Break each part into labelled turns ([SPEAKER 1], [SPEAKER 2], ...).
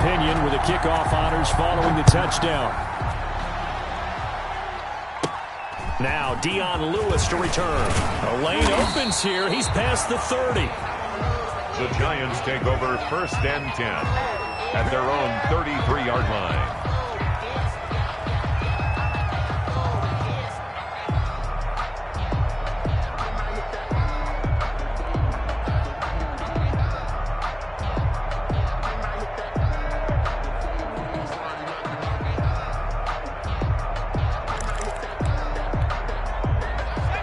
[SPEAKER 1] opinion with the kickoff honors following the touchdown. Now Dion Lewis to return. A lane opens here. He's past the 30.
[SPEAKER 2] The Giants take over 1st and 10 at their own 33-yard line.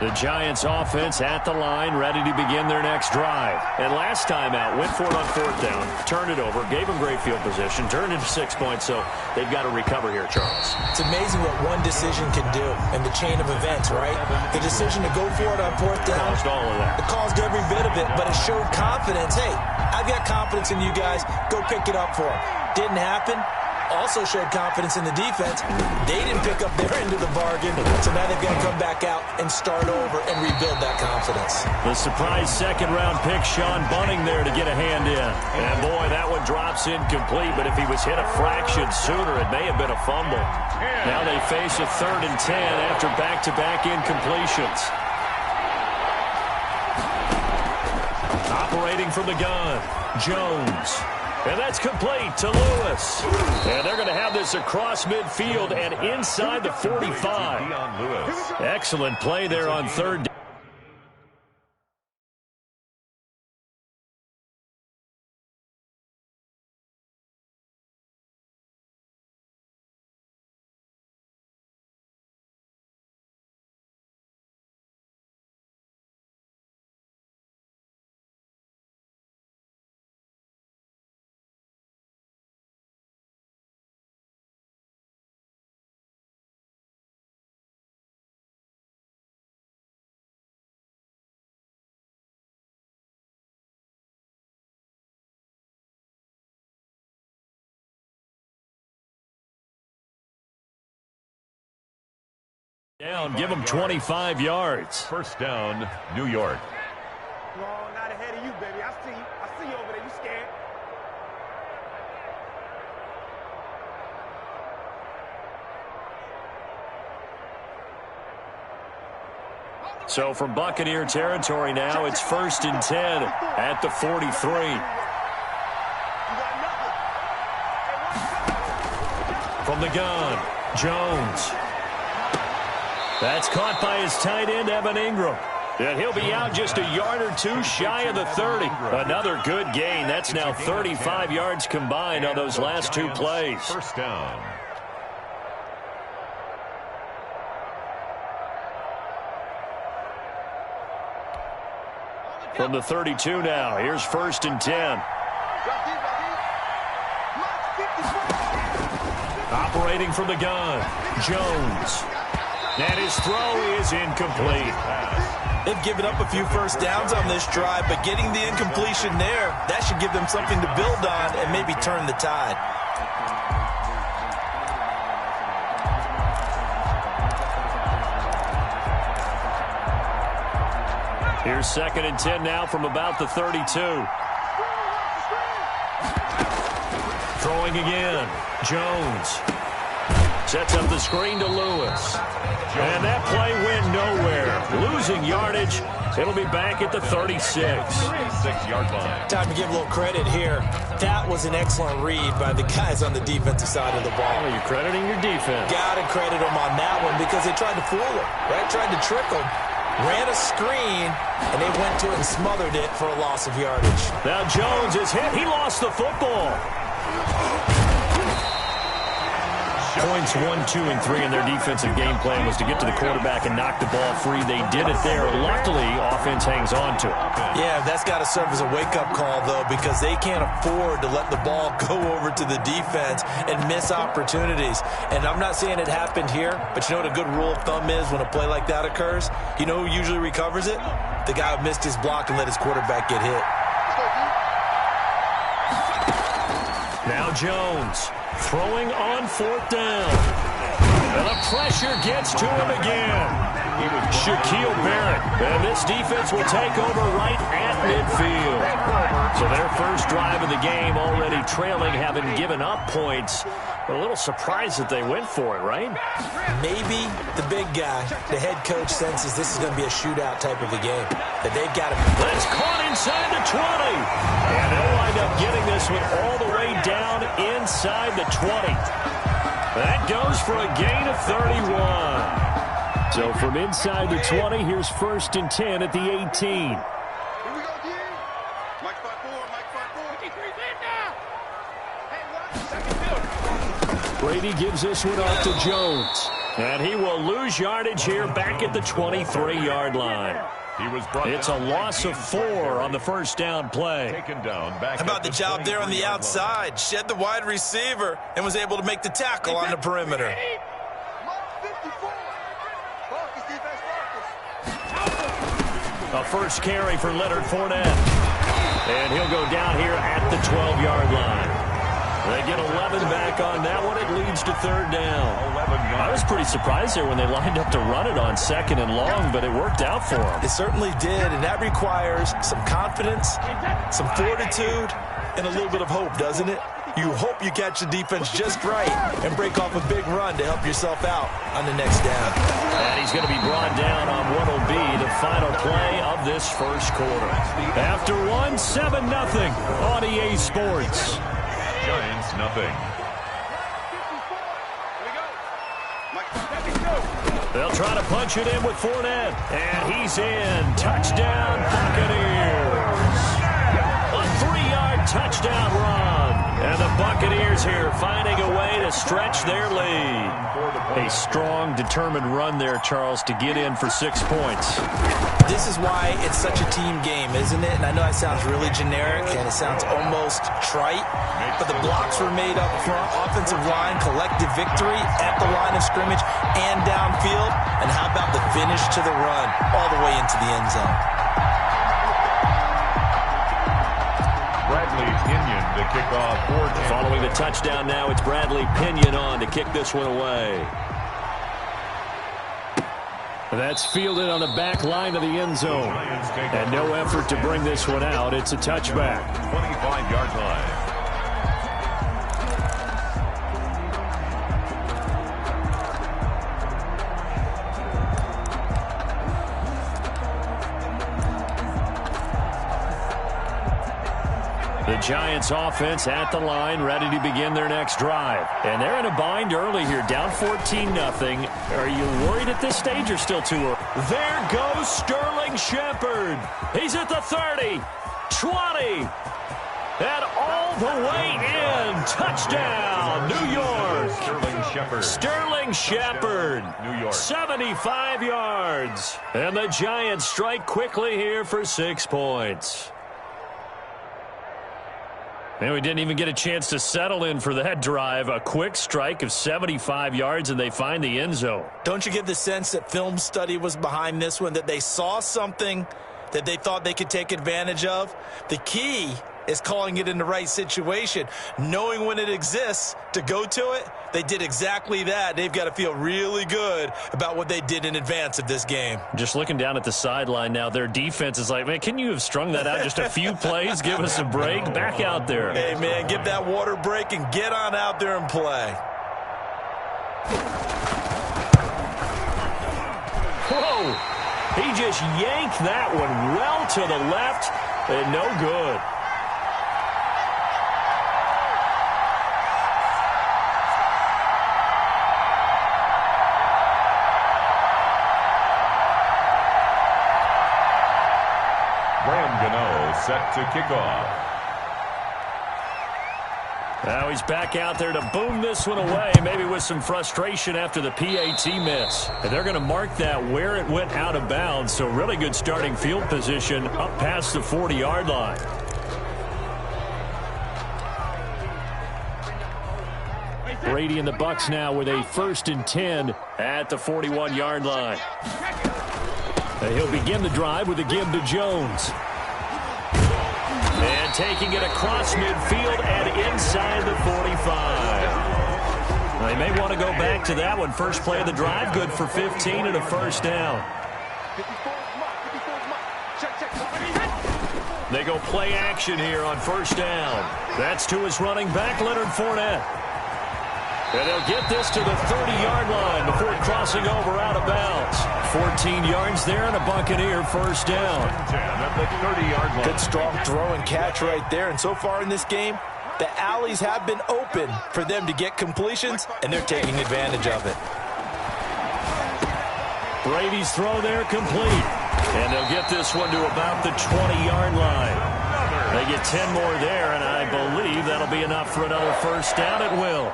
[SPEAKER 1] The Giants offense at the line, ready to begin their next drive. And last time out, went for it on 4th down, turned it over, gave them great field position, turned into 6 points, so they've got to recover here, Charles.
[SPEAKER 3] It's amazing what one decision can do in the chain of events, right? The decision to go for it on 4th down.
[SPEAKER 1] Caused all of that.
[SPEAKER 3] It caused every bit of it, but it showed confidence. Hey, I've got confidence in you guys. Go pick it up for them. Didn't happen. Also showed confidence in the defense. They didn't pick up their end of the bargain, so now they've got to come back out and start over and rebuild that confidence.
[SPEAKER 1] The surprise second-round pick, Sean Bunting, there to get a hand in. And, boy, that one drops incomplete, but if he was hit a fraction sooner, it may have been a fumble. Now they face a 3rd and 10 after back-to-back incompletions. Operating from the gun, Jones. And that's complete to Lewis. And they're going to have this across midfield and inside the 45. Excellent play there on 3rd down. Down, give them 25 yards.
[SPEAKER 2] 1st down, New York.
[SPEAKER 4] No, not ahead of you, baby. I see you. I see you over there. You scared?
[SPEAKER 1] So from Buccaneer territory now, it's 1st and 10 at the 43. From the gun, Jones. That's caught by his tight end, Evan Ingram. And he'll be out just a yard or two shy of the 30. Another good gain. That's now 35 yards combined on those last 2 plays.
[SPEAKER 2] 1st down.
[SPEAKER 1] From the 32 now, here's 1st and 10. Operating from the gun, Jones. And his throw is incomplete.
[SPEAKER 3] They've given up a few 1st downs on this drive, but getting the incompletion there, that should give them something to build on and maybe turn the tide.
[SPEAKER 1] Here's 2nd and 10 now from about the 32. Throwing again, Jones. Sets up the screen to Lewis. And that play went nowhere. Losing yardage. It'll be back at the 36.
[SPEAKER 2] 36-yard line.
[SPEAKER 3] Time to give a little credit here. That was an excellent read by the guys on the defensive side of the ball.
[SPEAKER 1] Oh, you're crediting your defense.
[SPEAKER 3] Got to credit them on that one because they tried to fool him, right? Tried to trick him. Ran a screen, and they went to it and smothered it for a loss of yardage.
[SPEAKER 1] Now Jones is hit. He lost the football. Points 1, 2, and 3 in their defensive game plan was to get to the quarterback and knock the ball free. They did it there. Luckily, offense hangs on to it.
[SPEAKER 3] Yeah, that's got to serve as a wake-up call, though, because they can't afford to let the ball go over to the defense and miss opportunities. And I'm not saying it happened here, but you know what a good rule of thumb is when a play like that occurs? You know who usually recovers it? The guy who missed his block and let his quarterback get hit.
[SPEAKER 1] Now Jones. Throwing on 4th down. And the pressure gets to him again. Shaquille Barrett. And this defense will take over right at midfield. So their first drive of the game already trailing, having given up points. But a little surprised that they went for it, right?
[SPEAKER 3] Maybe the big guy, the head coach, senses this is going to be a shootout type of a game. That they've got to...
[SPEAKER 1] That's caught inside the 20. And they'll wind up getting this one all the way down inside the 20. That goes for a gain of 31. So from inside the 20, here's 1st and 10 at the 18.
[SPEAKER 4] Here we go, G. Mike 5-4, Mike 5-4. 53's in now. Hey, what?
[SPEAKER 1] Brady gives this one off to Jones. And he will lose yardage here back at the 23-yard line. It's a loss of 4 on the first down play.
[SPEAKER 2] Taken down back.
[SPEAKER 3] How about the job there on the outside? Shed the wide receiver and was able to make the tackle on the perimeter.
[SPEAKER 1] A first carry for Leonard Fournette. And he'll go down here at the 12-yard line. They get 11 back on that one. It leads to 3rd down. I was pretty surprised there when they lined up to run it on 2nd and long, but it worked out for them.
[SPEAKER 3] It certainly did, and that requires some confidence, some fortitude, and a little bit of hope, doesn't it? You hope you catch the defense just right and break off a big run to help yourself out on the next down.
[SPEAKER 1] And he's going to be brought down on what will be the final play of this first quarter. After one, 7-0 on EA Sports.
[SPEAKER 2] Giants nothing.
[SPEAKER 1] They'll try to punch it in with Fournette. And he's in. Touchdown, Buccaneers. A 3-yard touchdown run. And the Buccaneers here finding a way to stretch their lead. A strong, determined run there, Charles, to get in for 6 points.
[SPEAKER 3] This is why it's such a team game, isn't it? And I know it sounds really generic and it sounds almost trite, but the blocks were made up front, offensive line, collective victory at the line of scrimmage and downfield. And how about the finish to the run all the way into the end zone?
[SPEAKER 2] Bradley Pinion to kick off.
[SPEAKER 1] Following the touchdown now, it's Bradley Pinion on to kick this one away. That's fielded on the back line of the end zone. And no effort to bring this one out. It's a touchback.
[SPEAKER 2] 25-yard line.
[SPEAKER 1] The Giants offense at the line, ready to begin their next drive. And they're in a bind early here, down 14-0. Are you worried at this stage or still too early? There goes Sterling Shepard. He's at the 30, 20, and all the way in. Touchdown, New York. Sterling Shepard,
[SPEAKER 2] New York.
[SPEAKER 1] 75 yards. And the Giants strike quickly here for 6 points. And we didn't even get a chance to settle in for that drive. A quick strike of 75 yards, and they find the end zone.
[SPEAKER 3] Don't you get the sense that film study was behind this one, that they saw something that they thought they could take advantage of? The key is calling it in the right situation, knowing when it exists to go to it. They did exactly that. They've got to feel really good about what they did in advance of this game.
[SPEAKER 1] Just looking down at the sideline now, their defense is like, man, can you have strung that out just a few plays? Give us a break. Back out there.
[SPEAKER 3] Hey, man, give that water break and get on out there and play.
[SPEAKER 1] Whoa! He just yanked that one well to the left and no good.
[SPEAKER 2] Set to kick off.
[SPEAKER 1] Now he's back out there to boom this one away, maybe with some frustration after the PAT miss. And they're going to mark that where it went out of bounds, so really good starting field position up past the 40-yard line. Brady and the Bucs now with a 1st and 10 at the 41-yard line. And he'll begin the drive with a give to Jones. And taking it across midfield and inside the 45. They may want to go back to that one. First play of the drive, good for 15 and a first down. They go play action here on first down. That's to his running back, Leonard Fournette. And they'll get this to the 30-yard line before crossing over out of bounds. 14 yards there and a Buccaneer first down.
[SPEAKER 2] At the 30-yard line.
[SPEAKER 3] Good strong throw and catch right there. And so far in this game, the alleys have been open for them to get completions, and they're taking advantage of it.
[SPEAKER 1] Brady's throw there complete. And they'll get this one to about the 20-yard line. They get 10 more there, and I believe that'll be enough for another first down at will.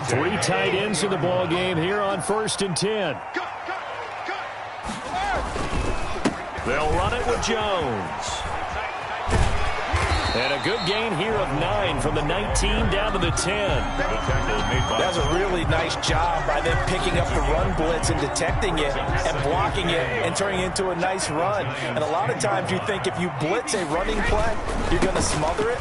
[SPEAKER 1] 3 tight ends in the ball game here on 1st and 10. They'll run it with Jones. And a good gain here of 9 from the 19 down to the 10.
[SPEAKER 3] That's a really nice job by them picking up the run blitz and detecting it and blocking it and turning it into a nice run. And a lot of times you think if you blitz a running play, you're going to smother it.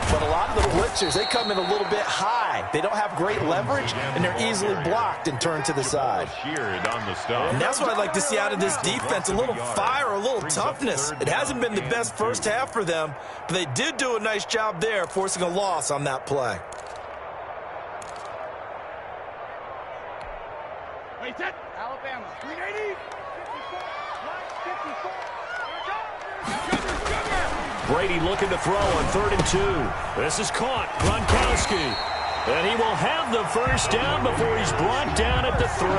[SPEAKER 3] But a lot of the blitzers, they come in a little bit high. They don't have great leverage, and they're easily blocked and turned to the side. And that's what I'd like to see out of this defense, a little fire, a little toughness. It hasn't been the best first half for them, but they did do a nice job there, forcing a loss on that play.
[SPEAKER 4] Wait, set. Alabama. 380. 54.
[SPEAKER 1] Brady looking to throw on 3rd and 2. This is caught. Gronkowski. And he will have the first down before he's brought down at the 3.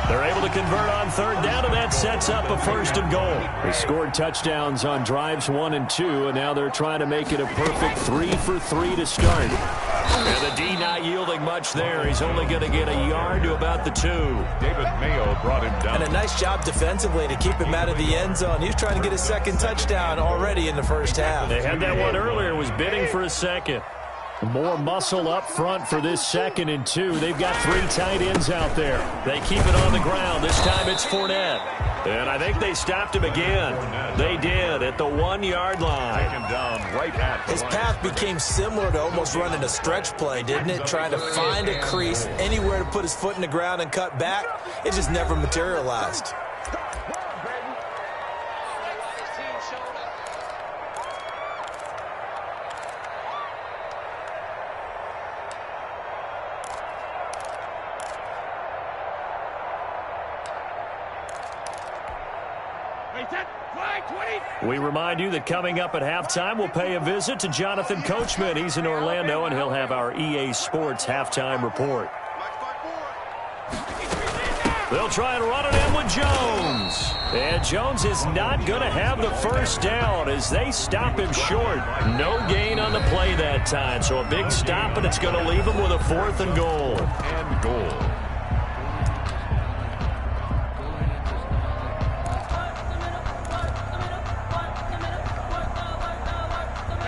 [SPEAKER 1] They're able to convert on 3rd down, and that sets up a 1st and goal. They scored touchdowns on drives 1 and 2, and now they're trying to make it a perfect 3 for 3 to start. And the D not yielding much there. He's only going to get a yard to about the 2.
[SPEAKER 2] David Mayo brought him down.
[SPEAKER 3] And a nice job defensively to keep him out of the end zone. He's trying to get his 2nd touchdown already in the first half.
[SPEAKER 1] They had that one earlier, was bidding for a 2nd. More muscle up front for this 2nd and 2. They've got 3 tight ends out there. They keep it on the ground. This time it's Fournette. And I think they stopped him again. They did at the 1-yard line.
[SPEAKER 3] His path became similar to almost running a stretch play, didn't it? Trying to find a crease, anywhere to put his foot in the ground and cut back. It just never materialized.
[SPEAKER 1] We remind you that coming up at halftime, we'll pay a visit to Jonathan Coachman. He's in Orlando, and he'll have our EA Sports halftime report. They'll try and run it in with Jones. And Jones is not going to have the first down as they stop him short. No gain on the play that time, so a big stop, and it's going to leave him with a 4th and goal.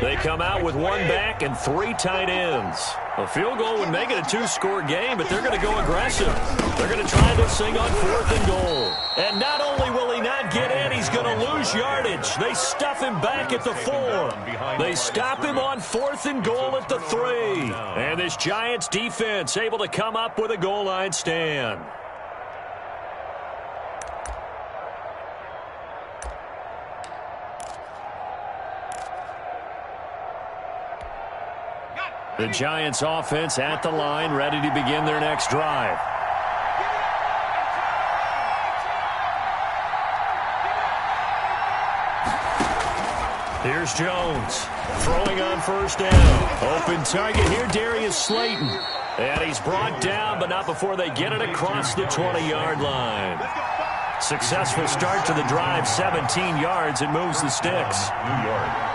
[SPEAKER 1] They come out with 1 back and 3 tight ends. A field goal would make it a 2-score game, but they're going to go aggressive. They're going to try this thing on 4th and goal. And not only will he not get in, he's going to lose yardage. They stuff him back at the 4. They stop him on 4th and goal at the 3. And this Giants defense able to come up with a goal line stand. The Giants offense at the line, ready to begin their next drive. Here's Jones, throwing on 1st down. Open target here, Darius Slayton. And he's brought down, but not before they get it across the 20-yard line. Successful start to the drive, 17 yards, and moves the sticks.
[SPEAKER 2] New York.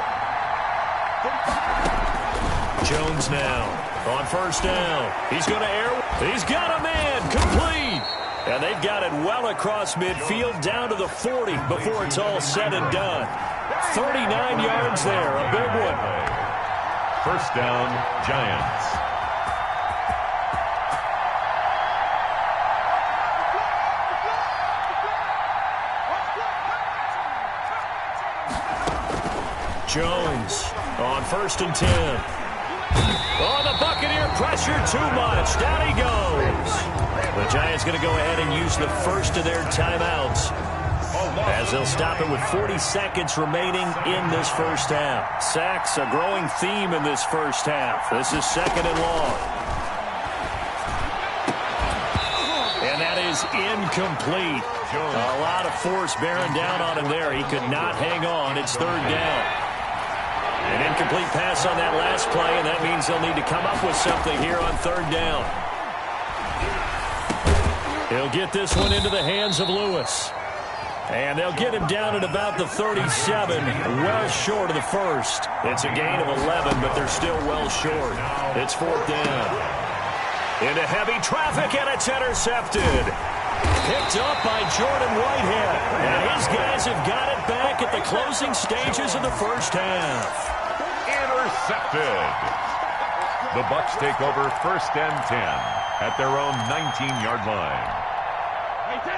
[SPEAKER 1] Jones now on 1st down. He's going to air. He's got a man complete. And they've got it well across midfield down to the 40 before it's all said and done. 39 yards there, a big one.
[SPEAKER 2] 1st down, Giants.
[SPEAKER 1] Jones on 1st and 10. Oh, the Buccaneer pressure too much. Down he goes. The Giants going to go ahead and use the first of their timeouts, as they'll stop it with 40 seconds remaining in this first half. Sacks, a growing theme in this first half. This is 2nd and long. And that is incomplete. A lot of force bearing down on him there. He could not hang on. It's 3rd down. An incomplete pass on that last play, and that means they'll need to come up with something here on 3rd down. He'll get this one into the hands of Lewis. And they'll get him down at about the 37, well short of the first. It's a gain of 11, but they're still well short. It's 4th down. Into heavy traffic, and it's intercepted. Picked up by Jordan Whitehead. And his guys have got it back at the closing stages of the first half.
[SPEAKER 2] Intercepted. The Bucs take over 1st and 10 at their own 19-yard line.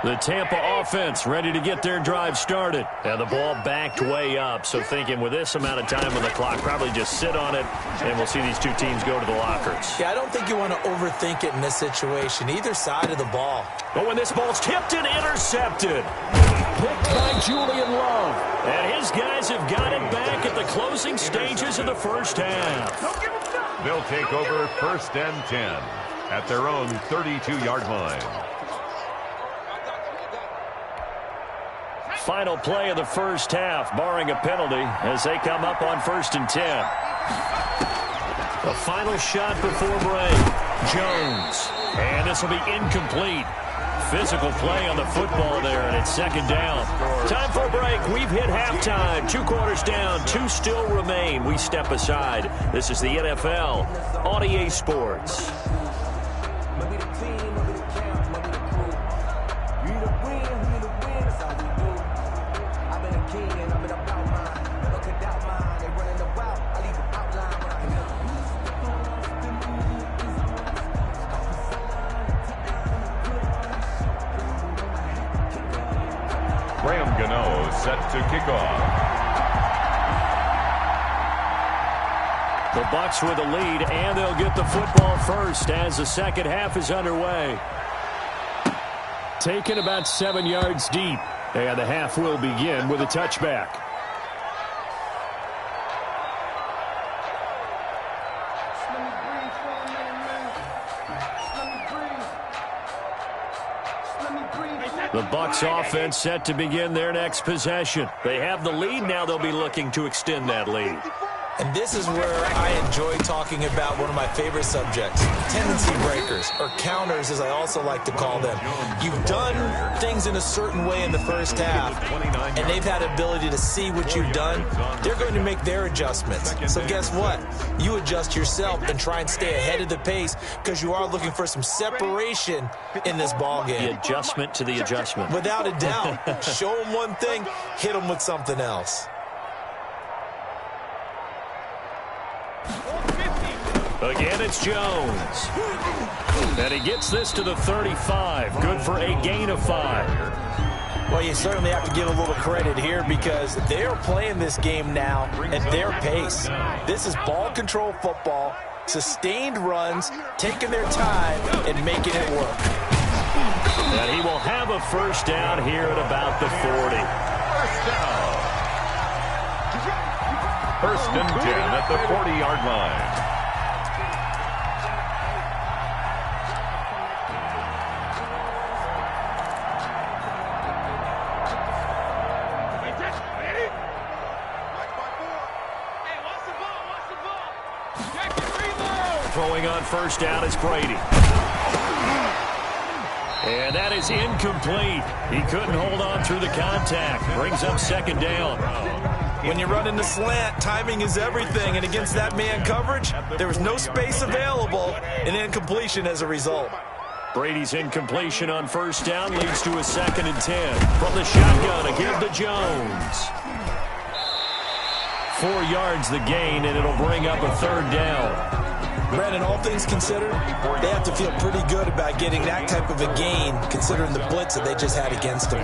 [SPEAKER 1] The Tampa offense ready to get their drive started. And the ball backed way up, so thinking with this amount of time on the clock, probably just sit on it, and we'll see these two teams go to the lockers.
[SPEAKER 3] Yeah, I don't think you want to overthink it in this situation, either side of the ball.
[SPEAKER 1] But when this ball's tipped and intercepted, picked by Julian Love. And his guys have got it back at the closing stages of the first half.
[SPEAKER 2] They'll take over 1st and 10 at their own 32-yard line.
[SPEAKER 1] Final play of the first half, barring a penalty, as they come up on 1st and 10. The final shot before break. Jones. And this will be incomplete. Physical play on the football there, and it's 2nd down. Time for a break. We've hit halftime. 2 quarters down. 2 still remain. We step aside. This is the NFL on EA Sports.
[SPEAKER 2] Set to kick off.
[SPEAKER 1] The Bucs with a lead, and they'll get the football first as the second half is underway. Taken about 7 yards deep, and the half will begin with a touchback. The Bucs offense set to begin their next possession. They have the lead. Now they'll be looking to extend that lead.
[SPEAKER 3] And this is where I enjoy talking about one of my favorite subjects, tendency breakers, or counters as I also like to call them. You've done things in a certain way in the first half, and they've had ability to see what you've done. They're going to make their adjustments. So guess what? You adjust yourself and try and stay ahead of the pace, because you are looking for some separation in this ball game.
[SPEAKER 1] The adjustment to the adjustment.
[SPEAKER 3] Without a doubt. Show them one thing, hit them with something else.
[SPEAKER 1] Again, it's Jones. And he gets this to the 35. Good for a gain of 5.
[SPEAKER 3] Well, you certainly have to give a little credit here, because they're playing this game now at their pace. This is ball control football, sustained runs, taking their time and making it work.
[SPEAKER 1] And he will have a first down here at about the 40.
[SPEAKER 2] First and 10 at the 40-yard line.
[SPEAKER 1] Throwing on first down is Brady. And that is incomplete. He couldn't hold on through the contact. Brings up 2nd down.
[SPEAKER 3] When you run in the slant, timing is everything. And against that man coverage, there was no space available, and incompletion as a result.
[SPEAKER 1] Brady's incompletion on first down leads to a 2nd and 10. From the shotgun, a give to Jones. 4 yards the gain, and it'll bring up a 3rd down.
[SPEAKER 3] Brandon, all things considered, they have to feel pretty good about getting that type of a gain, considering the blitz that they just had against them.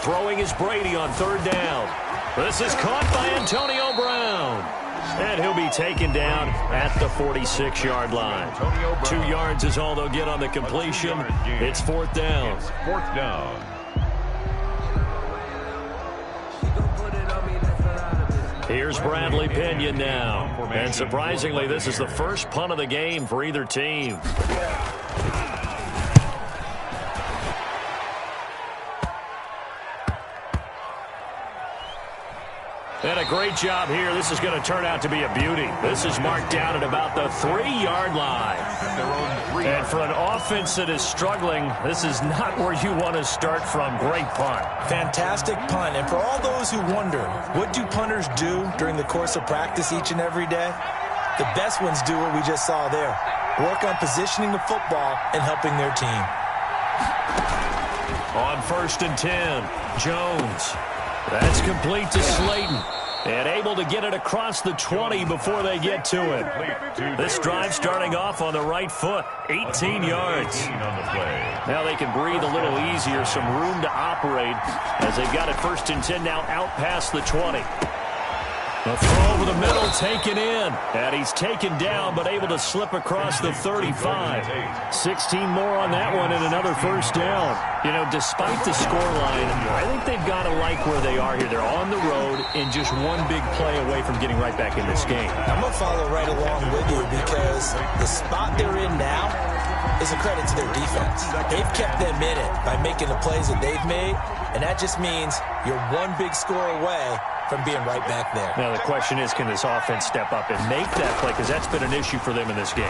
[SPEAKER 1] Throwing is Brady on third down. This is caught by Antonio Brown. And he'll be taken down at the 46-yard line. 2 yards is all they'll get on the completion. It's fourth down.
[SPEAKER 2] It's fourth down.
[SPEAKER 1] Here's Bradley Pinion now. And surprisingly, this is the first punt of the game for either team. And a great job here. This is going to turn out to be a beauty. This is marked down at about the 3-yard line. And for an offense that is struggling, this is not where you want to start from. Great punt.
[SPEAKER 3] Fantastic punt. And for all those who wonder, what do punters do during the course of practice each and every day? The best ones do what we just saw there. Work on positioning the football and helping their team.
[SPEAKER 1] On 1st and 10, Jones. That's complete to Slayton. And able to get it across the 20 before they get to it. This drive starting off on the right foot. 18 yards. Now they can breathe a little easier. Some room to operate as they've got it 1st and 10 now out past the 20. The throw over the middle taken in. And he's taken down but able to slip across the 35. 16 more on that one and another first down. You know, despite the scoreline, I think they've got to like where they are here. They're on the road and just one big play away from getting right back in this game.
[SPEAKER 3] I'm going to follow right along with you because the spot they're in now is a credit to their defense. They've kept them in it by making the plays that they've made, and that just means you're one big score away from being right back there.
[SPEAKER 1] Now the question is, can this offense step up and make that play? Because that's been an issue for them in this game.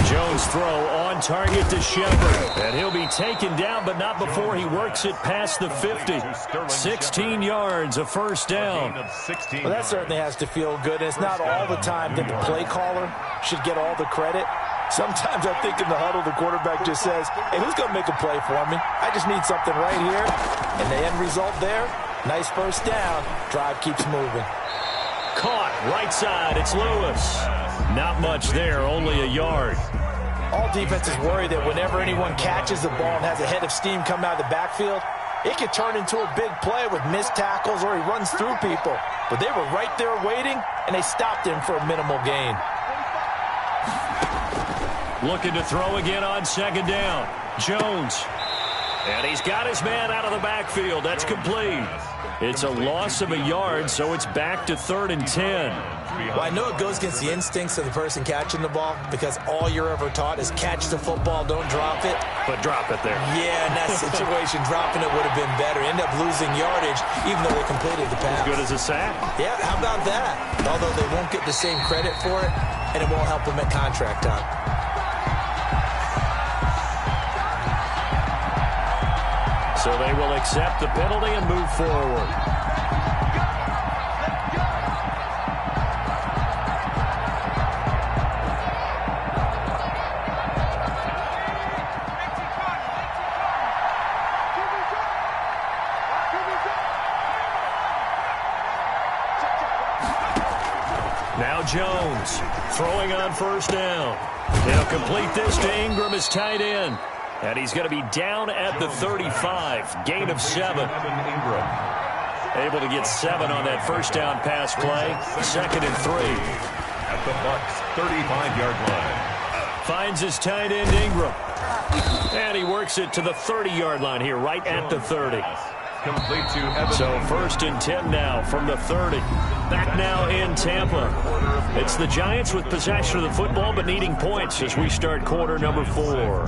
[SPEAKER 1] Jones throw on target to Shepard. And he'll be taken down, but not before he works it past the 50. 16 yards, a first down.
[SPEAKER 3] Well, that certainly has to feel good. It's not all the time that the play caller should get all the credit. Sometimes I think in the huddle, the quarterback just says, hey, who's going to make a play for me? I just need something right here. And the end result there, nice first down. Drive keeps moving.
[SPEAKER 1] Caught right side. It's Lewis. Not much there, only a yard.
[SPEAKER 3] All defenses worry that whenever anyone catches the ball and has a head of steam come out of the backfield, it could turn into a big play with missed tackles or he runs through people. But they were right there waiting, and they stopped him for a minimal gain.
[SPEAKER 1] Looking to throw again on 2nd down. Jones. And he's got his man out of the backfield. That's complete. It's a loss of a yard, so it's back to 3rd and 10.
[SPEAKER 3] Well, I know it goes against the instincts of the person catching the ball because all you're ever taught is catch the football, don't drop it.
[SPEAKER 1] But drop it there.
[SPEAKER 3] Yeah, in that situation, dropping it would have been better. End up losing yardage, even though they completed the pass.
[SPEAKER 1] As good as a sack.
[SPEAKER 3] Yeah, how about that? Although they won't get the same credit for it, and it won't help them at contract time.
[SPEAKER 1] So they will accept the penalty and move forward. Now Jones throwing on 1st down. He'll complete this to Ingram as tight end. And he's going to be down at the 35. Gain of 7. Able to get 7 on that first down pass play. 2nd and 3.
[SPEAKER 2] At the Bucs' 35-yard line.
[SPEAKER 1] Finds his tight end Ingram. And he works it to the 30-yard line here, right at the 30.
[SPEAKER 2] Complete to Evan.
[SPEAKER 1] So 1st and 10 now from the 30. Back now in Tampa. It's the Giants with possession of the football but needing points as we start quarter number 4.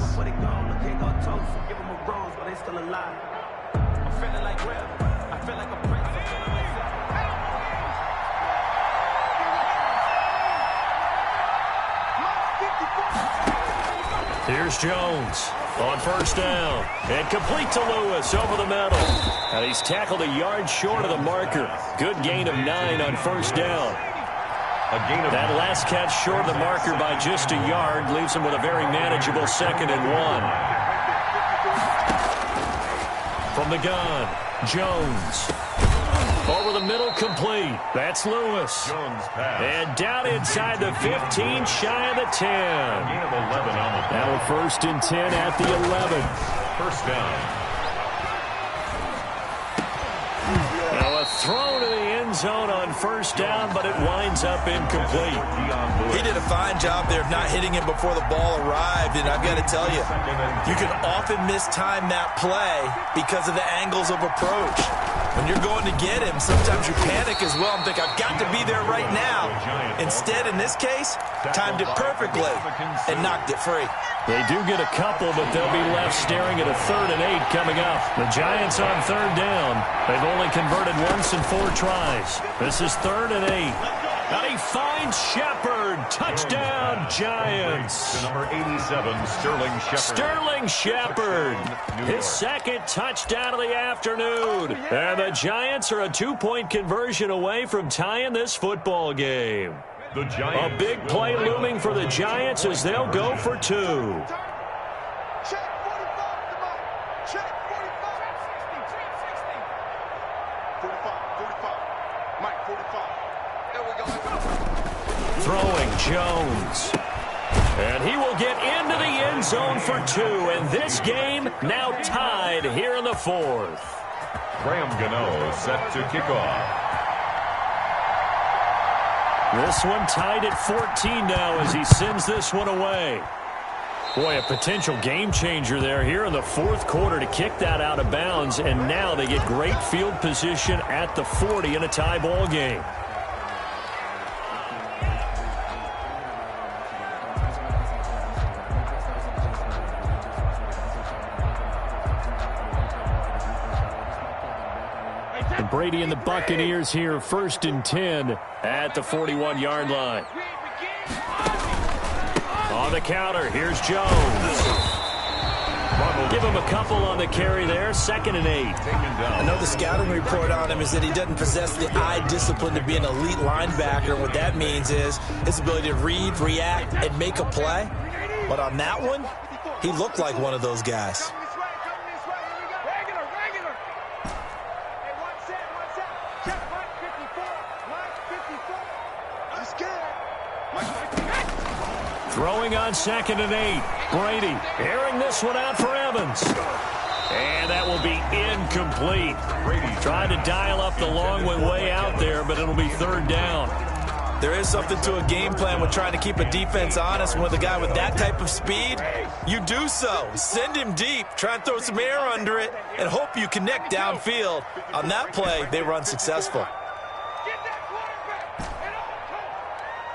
[SPEAKER 1] Here's Jones on 1st down. And complete to Lewis over the middle. And he's tackled a yard short of the marker. Good gain of 9 on 1st down. That last catch short of the marker by just a yard leaves him with a very manageable 2nd and 1. From the gun, Jones. Over the middle, complete. That's Lewis.
[SPEAKER 2] Jones pass.
[SPEAKER 1] And down inside the 15, shy of the 10.
[SPEAKER 2] Gain of 11 on the play.
[SPEAKER 1] Now a 1st and 10 at the 11.
[SPEAKER 2] First down.
[SPEAKER 1] Now a throw to the end zone on 1st down, but it winds up incomplete.
[SPEAKER 3] He did a fine job there of not hitting him before the ball arrived, and I've got to tell you, you can often mistime that play because of the angles of approach. When you're going to get him, sometimes you panic as well and think, I've got to be there right now. Instead, in this case, timed it perfectly and knocked it free.
[SPEAKER 1] They do get a couple, but they'll be left staring at a 3rd and 8 coming up. The Giants on 3rd down. They've only converted once in 4 tries. This is 3rd and 8. And he finds Shepard. Touchdown, Giants.
[SPEAKER 2] To number 87, Sterling Shepard.
[SPEAKER 1] Sterling Shepard. His 2nd touchdown of the afternoon. And the Giants are a 2-point conversion away from tying this football game.
[SPEAKER 2] The Giants.
[SPEAKER 1] A big play looming for the Giants as they'll go for 2.
[SPEAKER 4] Check 45, check 45. Mike, 45. There we go.
[SPEAKER 1] Throwing Jones. And he will get into the end zone for 2. And this game now tied here in the 4th.
[SPEAKER 2] Graham Gano set to kick off.
[SPEAKER 1] This one tied at 14 now as he sends this one away. Boy, a potential game changer there here in the 4th quarter to kick that out of bounds. And now they get great field position at the 40 in a tie ball game. And Brady and the Buccaneers here, 1st and 10 at the 41-yard line. On the counter, here's Jones. Give him a couple on the carry there, 2nd and 8.
[SPEAKER 3] I know the scouting report on him is that he doesn't possess the eye discipline to be an elite linebacker. And what that means is his ability to read, react, and make a play. But on that one, he looked like one of those guys.
[SPEAKER 1] Throwing on 2nd and 8. Brady airing this one out for Evans. And that will be incomplete. Brady trying to dial up the long way out there, but it'll be 3rd down.
[SPEAKER 3] There is something to a game plan with trying to keep a defense honest. With a guy with that type of speed, you do so. Send him deep, try and throw some air under it, and hope you connect downfield. On that play, they were unsuccessful.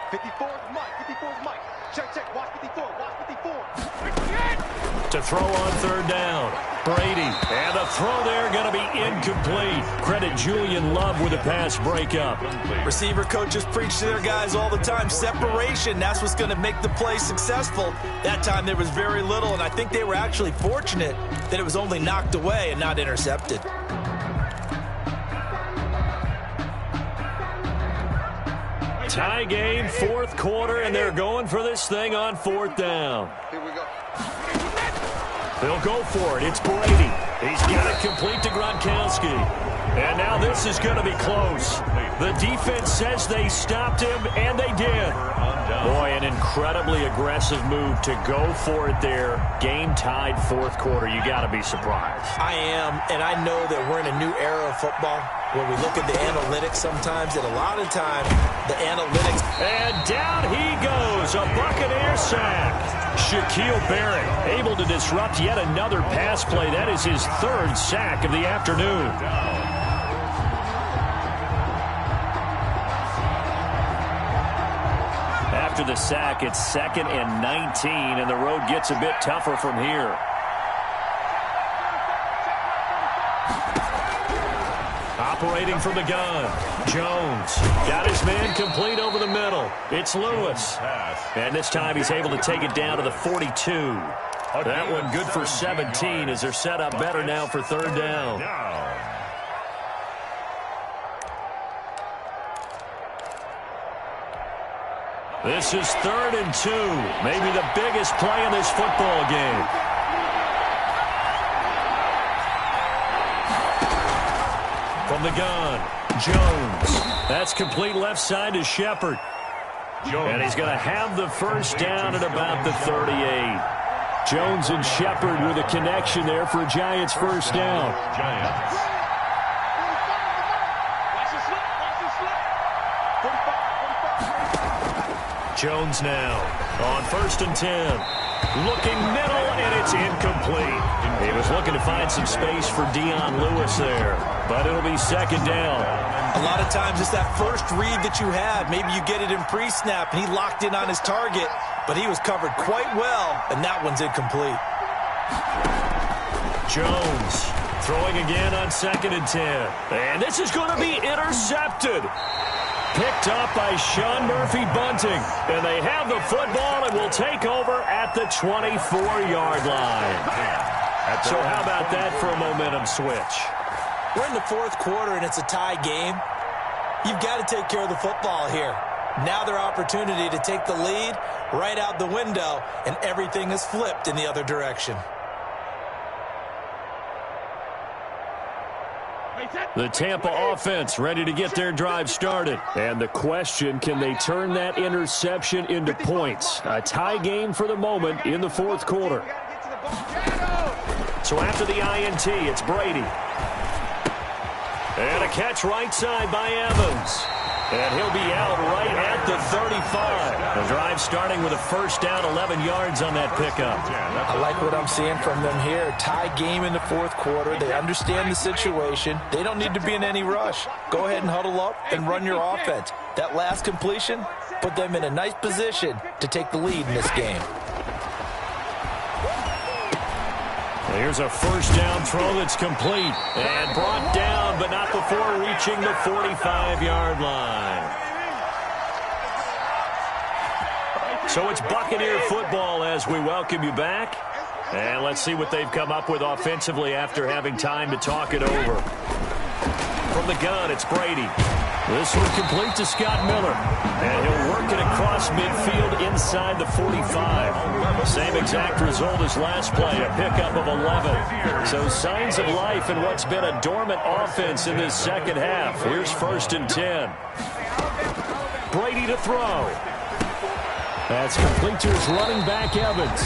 [SPEAKER 4] 54 is Mike. Check, watch 54, watch 54.
[SPEAKER 1] To throw on 3rd down. Brady, and the throw there going to be incomplete. Credit Julian Love with a pass breakup.
[SPEAKER 3] Receiver coaches preach to their guys all the time. Separation, that's what's going to make the play successful. That time there was very little, and I think they were actually fortunate that it was only knocked away and not intercepted.
[SPEAKER 1] Tie game, 4th quarter, and they're going for this thing on 4th down.
[SPEAKER 4] Here we go.
[SPEAKER 1] They'll go for it. It's Brady. He's got it complete to Gronkowski. And now this is going to be close. The defense says they stopped him, and they did. Boy, an incredibly aggressive move to go for it there. Game tied 4th quarter. You got to be surprised.
[SPEAKER 3] I am, and I know that we're in a new era of football where we look at the analytics sometimes, and a lot of time the analytics.
[SPEAKER 1] And down he goes, a Buccaneer sack. Shaquille Barrett able to disrupt yet another pass play. That is his 3rd sack of the afternoon. After the sack, it's 2nd and 19, and the road gets a bit tougher from here. Operating from the gun, Jones got his man complete over the middle. It's Lewis, and this time he's able to take it down to the 42. That one good for 17 as they're set up better now for 3rd down. This is 3rd and 2, maybe the biggest play in this football game. From the gun, Jones. That's complete left side to Shepard. And he's going to have the first down at about the 38. Jones and Shepard with a connection there for a Giants first down.
[SPEAKER 2] Giants.
[SPEAKER 1] Jones now on 1st and 10. Looking middle, and it's incomplete. He was looking to find some space for Dion Lewis there, but it'll be 2nd down.
[SPEAKER 3] A lot of times it's that first read that you have. Maybe you get it in pre-snap, and he locked in on his target, but he was covered quite well, and that one's incomplete.
[SPEAKER 1] Jones throwing again on 2nd and 10. And this is going to be intercepted. Picked up by Sean Murphy-Bunting. And they have the football and will take over at the 24-yard line. So how about that for a momentum switch?
[SPEAKER 3] We're in the 4th quarter, and it's a tie game. You've got to take care of the football here. Now their opportunity to take the lead right out the window, and everything is flipped in the other direction.
[SPEAKER 1] The Tampa offense ready to get their drive started. And the question, can they turn that interception into points? A tie game for the moment in the 4th quarter. So after the INT, it's Brady. And a catch right side by Evans. And he'll be out right at the 35. The drive starting with a first down, 11 yards on that pickup.
[SPEAKER 3] I like what I'm seeing from them here. Tie game in the 4th quarter. They understand the situation. They don't need to be in any rush. Go ahead and huddle up and run your offense. That last completion put them in a nice position to take the lead in this game.
[SPEAKER 1] Here's a first down throw that's complete and brought down, but not before reaching the 45-yard line. So it's Buccaneer football as we welcome you back. And let's see what they've come up with offensively after having time to talk it over. From the gun, it's Brady. This one complete to Scott Miller. And he'll work it across midfield inside the 45. Same exact result as last play, a pickup of 11. So signs of life in what's been a dormant offense in this second half. Here's 1st and 10. Brady to throw. That's complete to his running back, Evans.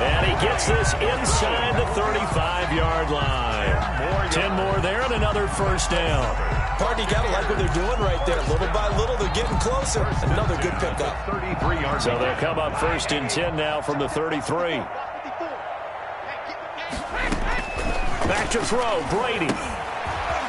[SPEAKER 1] And he gets this inside the 35-yard line. 10 more there and another first down.
[SPEAKER 3] Pardon, you got to like what they're doing right there. Little by little, they're getting closer. Another good pickup.
[SPEAKER 2] 33 yards.
[SPEAKER 1] So they'll come up 1st and 10 now from the 33. Back to throw, Brady.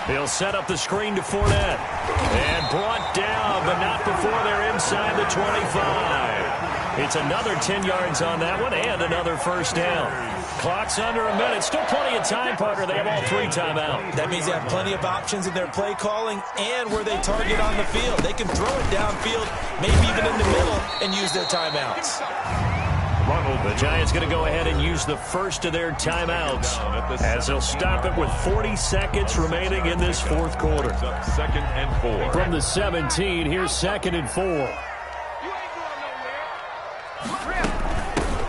[SPEAKER 1] He'll set up the screen to Fournette. And brought down, but not before they're inside the 25. It's another 10 yards on that one and another first down. Clock's under a minute. Still plenty of time, partner. They have all 3 timeouts.
[SPEAKER 3] That means they have plenty of options in their play calling and where they target on the field. They can throw it downfield, maybe even in the middle, and use their timeouts.
[SPEAKER 1] The Giants going to go ahead and use the first of their timeouts as they'll stop it with 40 seconds remaining in this 4th quarter.
[SPEAKER 2] 2nd and 4.
[SPEAKER 1] From the 17, here's 2nd and 4.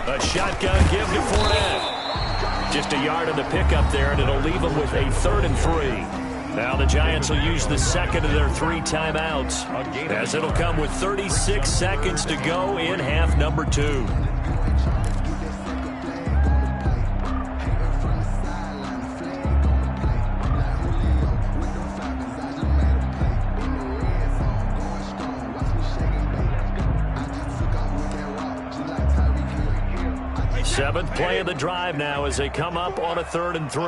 [SPEAKER 1] A shotgun give to Fournette. Just a yard on the pickup there, and it'll leave them with a 3rd and 3. Now the Giants will use the second of their 3 timeouts, as it'll come with 36 seconds to go in half number 2. Seventh play of the drive now as they come up on a 3rd and 3.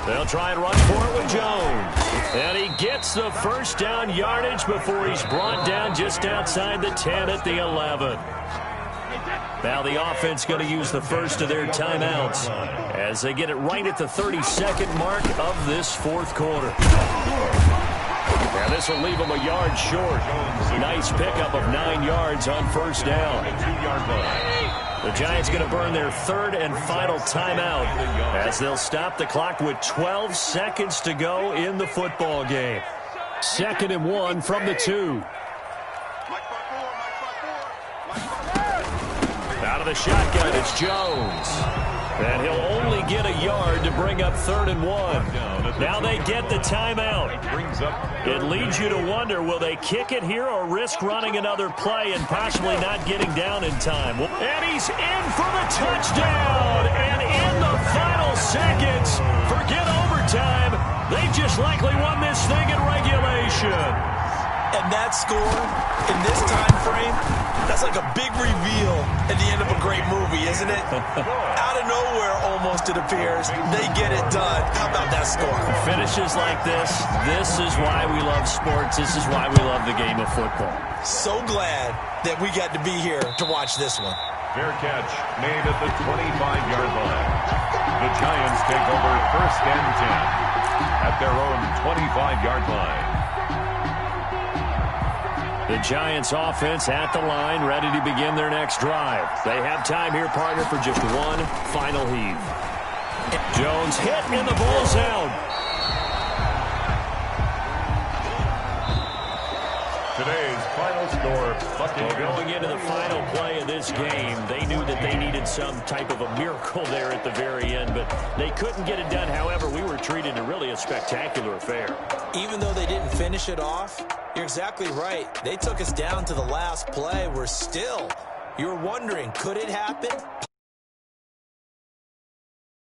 [SPEAKER 1] They'll try and run for it with Jones. And he gets the first down yardage before he's brought down just outside the 10 at the 11. Now the offense going to use the first of their timeouts as they get it right at the 32nd mark of this 4th quarter. And this will leave them a yard short. Nice pickup of 9 yards on first down. The Giants going to burn their 3rd and final timeout as they'll stop the clock with 12 seconds to go in the football game. 2nd and 1 from the 2. Out of the shotgun, it's Jones. And he'll only get a yard to bring up 3rd and 1. Now they get the timeout. It leads you to wonder, will they kick it here or risk running another play and possibly not getting down in time? And he's in for the touchdown. And in the final seconds, forget overtime, they just likely won this thing in regulation.
[SPEAKER 3] And that score in this time frame, that's like a big reveal at the end of a great movie, isn't it? Out of nowhere, almost, it appears. They get it done. How about that score?
[SPEAKER 1] Finishes like this is why we love sports. This is why we love the game of football.
[SPEAKER 3] So glad that we got to be here to watch this one.
[SPEAKER 2] Fair catch made at the 25-yard line. The Giants take over 1st and 10 at their own 25-yard line.
[SPEAKER 1] The Giants offense at the line, ready to begin their next drive. They have time here, partner, for just one final heave. Jones hit and the ball's out.
[SPEAKER 2] Today's final score, Buccaneers.
[SPEAKER 1] Going into the final play of this game, they knew that they needed some type of a miracle there at the very end, but they couldn't get it done. However, we were treated to really a spectacular affair.
[SPEAKER 3] Even though they didn't finish it off, you're exactly right. They took us down to the last play. You're wondering, could it happen?